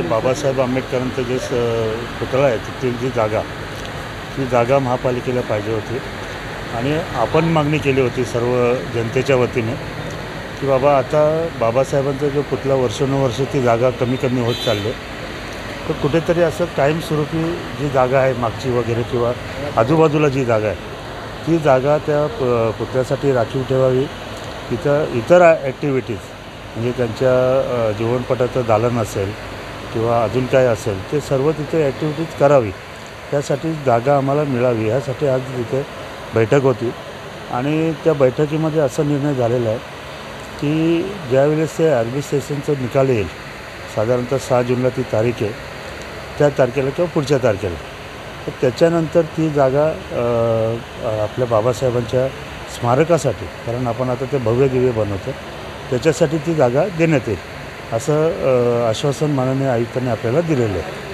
बाबासाहेब आंबेडकरांचं जे पुतळा आहे तिथली जी जागा, ती जागा महापालिकेला पाहिजे होती आणि आपण मागणी केली होती सर्व जनतेच्या वतीने की बाबा आता बाबासाहेबांचा जो पुतळा वर्षानुवर्ष ती जागा कमी कमी होत चालली, तर कुठेतरी असं कायमस्वरूपी जी जागा आहे मागची वगैरे किंवा आजूबाजूला जी जागा आहे ती जागा त्या पुतळ्यासाठी राखीव ठेवावी. इतर ॲक्टिव्हिटीज म्हणजे त्यांच्या जीवनपटाचं दालन असेल किंवा अजून काय असेल ते सर्व तिथे ॲक्टिव्हिटीज करावी, त्यासाठी जागा आम्हाला मिळावी ह्यासाठी आज तिथे बैठक होती. आणि त्या बैठकीमध्ये असा निर्णय झालेला आहे की ज्यावेळेस ते ॲडमिनिस्ट्रेशनचा निकाल येईल, साधारणतः 6 जूनला ती तारीख आहे, त्या तारखेला किंवा पुढच्या तारखेला, तर त्याच्यानंतर ती जागा आपल्या बाबासाहेबांच्या स्मारकासाठी, कारण आपण आता ते भव्य दिव्य बनवतो, त्याच्यासाठी ती जागा देण्यात येईल असं आश्वासन माननीय आयुक्तांनी आपल्याला दिलेलं आहे.